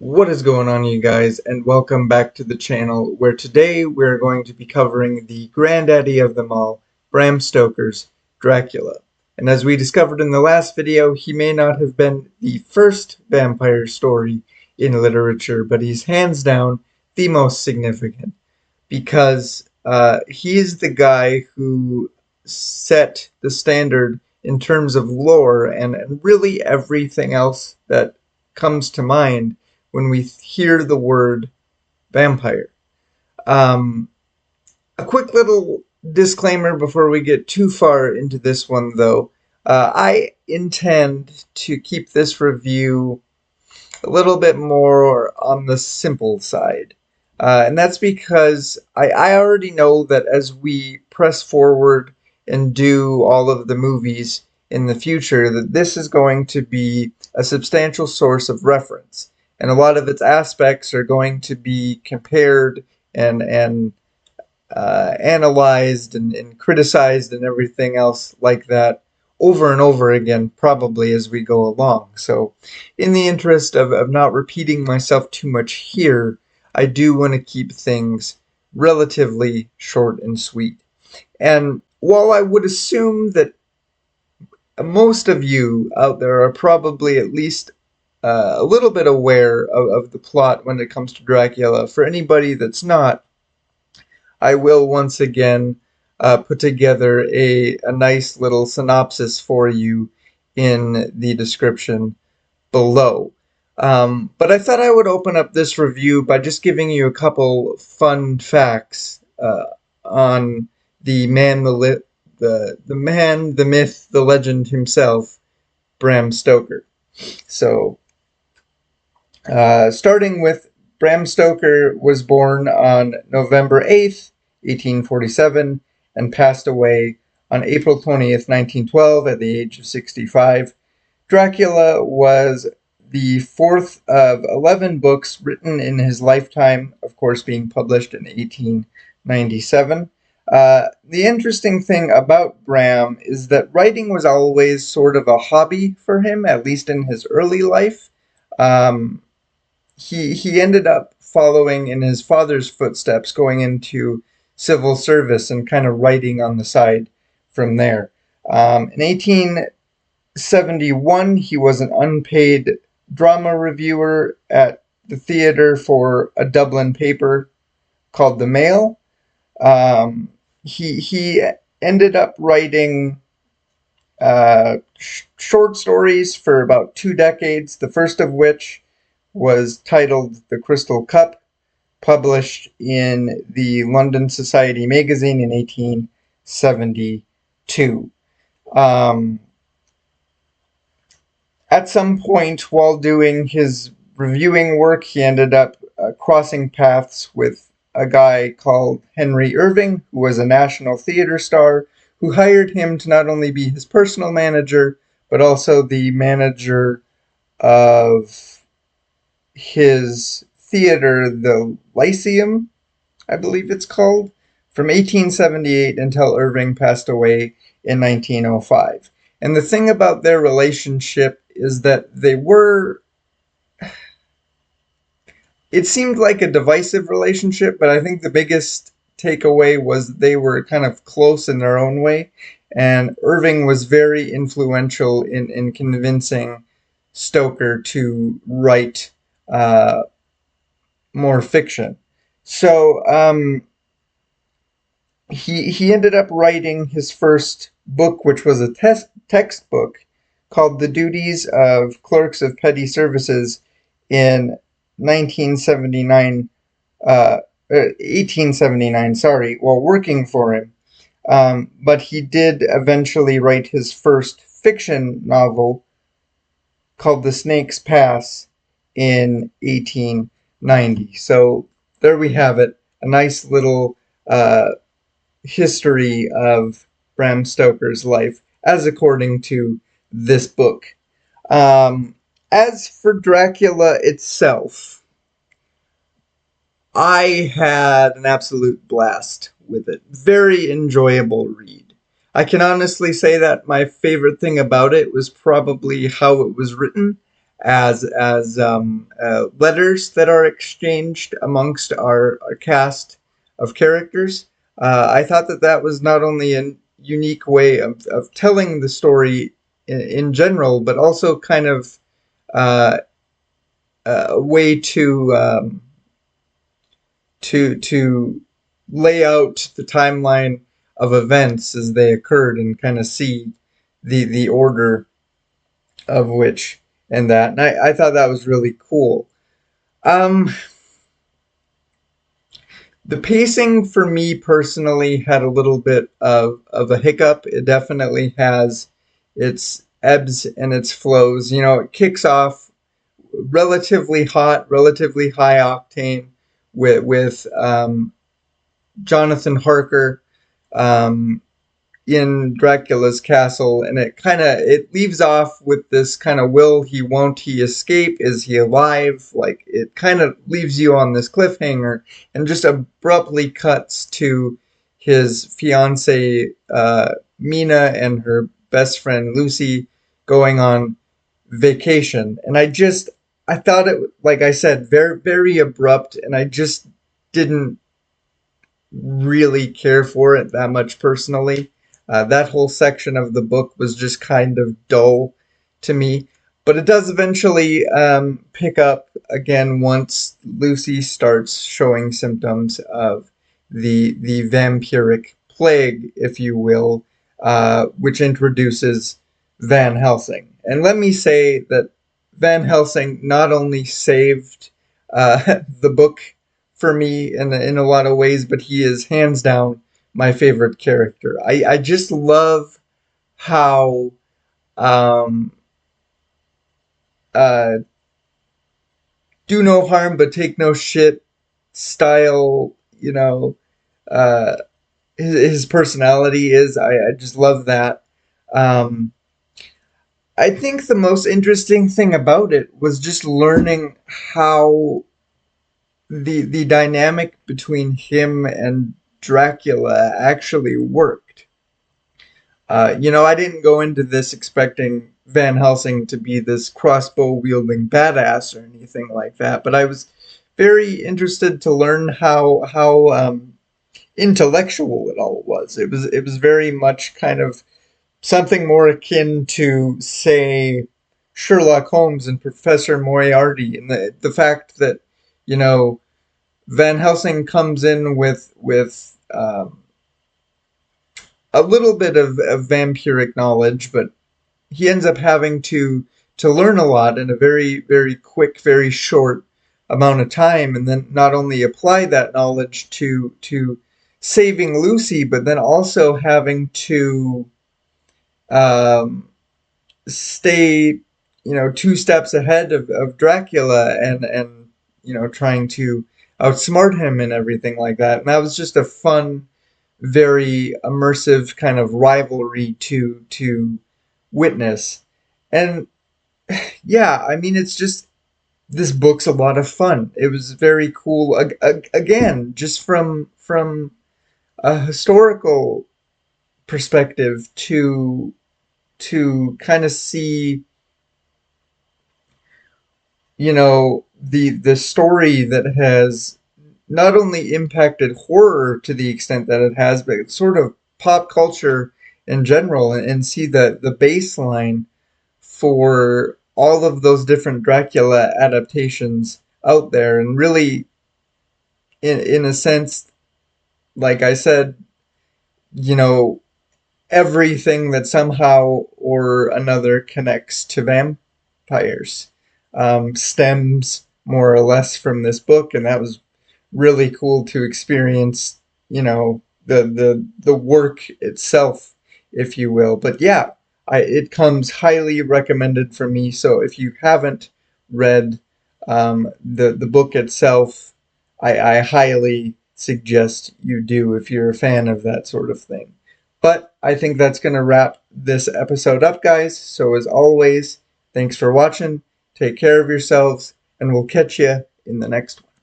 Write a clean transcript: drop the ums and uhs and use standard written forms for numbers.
What is going on, you guys, and welcome back to the channel, where today we're going to be covering the granddaddy of them all, Bram Stoker's Dracula. And as we discovered in the last video, he may not have been the first vampire story in literature, but he's hands down the most significant, because he is the guy who set the standard in terms of lore and really everything else that comes to mind when we hear the word vampire. Um, a quick little disclaimer before we get too far into this one, though. I intend to keep this review a little bit more on the simple side. And that's because I already know that as we press forward and do all of the movies in the future, that this is going to be a substantial source of reference. And a lot of its aspects are going to be compared and analyzed and criticized and everything else like that over and over again, probably as we go along. So, in the interest of not repeating myself too much here, I do want to keep things relatively short and sweet. And while I would assume that most of you out there are probably at least a little bit aware of the plot when it comes to Dracula, for anybody that's not, I will once again put together a nice little synopsis for you in the description below. But I thought I would open up this review by just giving you a couple fun facts on the man, the man, the myth, the legend himself, Bram Stoker. So, starting with Bram Stoker was born on November 8th, 1847, and passed away on April 20th, 1912, at the age of 65. Dracula was the fourth of 11 books written in his lifetime, of course being published in 1897. The interesting thing about Bram is that writing was always sort of a hobby for him, at least in his early life. He ended up following in his father's footsteps, going into civil service and kind of writing on the side from there. In 1871, he was an unpaid drama reviewer at the theatre for a Dublin paper called The Mail. He ended up writing short stories for about 2 decades, the first of which was titled The Crystal Cup, published in the London Society magazine in 1872. At some point while doing his reviewing work, he ended up crossing paths with a guy called Henry Irving, who was a national theater star, who hired him to not only be his personal manager, but also the manager of his theater, the Lyceum, I believe it's called, from 1878 until Irving passed away in 1905. And the thing about their relationship is that it seemed like a divisive relationship, but I think the biggest takeaway was they were kind of close in their own way, and Irving was very influential in convincing Stoker to write more fiction. So he ended up writing his first book, which was a textbook called The Duties of Clerks of Petty Services in 1879, sorry, while working for him. But he did eventually write his first fiction novel called The Snake's Pass in 1890. So there we have it, a nice little history of Bram Stoker's life, as according to this book. As for Dracula itself, I had an absolute blast with it. Very enjoyable read. I can honestly say that my favorite thing about it was probably how it was written, as letters that are exchanged amongst our cast of characters. I thought that that was not only a unique way of telling the story in general, but also kind of uh, a way to lay out the timeline of events as they occurred and kind of see the order of which and that. And I thought that was really cool. Um, the pacing for me personally had a little bit of a hiccup. It definitely has its ebbs and its flows. You know, it kicks off relatively hot, relatively high octane with Jonathan Harker um, in Dracula's castle, and it leaves off with this kind of will he, won't he escape? Is he alive? Like it kind of leaves you on this cliffhanger, and just abruptly cuts to his fiancee Mina and her best friend Lucy going on vacation, and I thought it, like I said, very very abrupt, and I just didn't really care for it that much personally. That whole section of the book was just kind of dull to me. But it does eventually pick up again once Lucy starts showing symptoms of the vampiric plague, if you will, which introduces Van Helsing. And let me say that Van Helsing not only saved the book for me in a lot of ways, but he is hands down my favorite character. I just love how um, uh, do no harm but take no shit style, you know, uh, his personality is. I just love that. Um, I think the most interesting thing about it was just learning how the dynamic between him and Dracula actually worked. You know, I didn't go into this expecting Van Helsing to be this crossbow wielding badass or anything like that, but I was very interested to learn how intellectual it all was. It was very much kind of something more akin to, say, Sherlock Holmes and Professor Moriarty, and the fact that, you know, Van Helsing comes in with a little bit of vampiric knowledge, but he ends up having to learn a lot in a very very quick, very short amount of time, and then not only apply that knowledge to saving Lucy, but then also having to um, stay, you know, two steps ahead of Dracula and you know trying to outsmart him and everything like that. And that was just a fun, very immersive kind of rivalry to witness. And yeah, I mean, it's just this book's a lot of fun. It was very cool. Again, just from a historical perspective to kind of see, you know, the story that has not only impacted horror to the extent that it has, but sort of pop culture in general, and see the baseline for all of those different Dracula adaptations out there, and really, in a sense, like I said, you know, everything that somehow or another connects to vampires stems more or less from this book, and that was really cool to experience. You know, the work itself, if you will. But yeah, it comes highly recommended from me. So if you haven't read the book itself, I highly suggest you do if you're a fan of that sort of thing. But I think that's going to wrap this episode up, guys. So as always, thanks for watching. Take care of yourselves, and we'll catch you in the next one.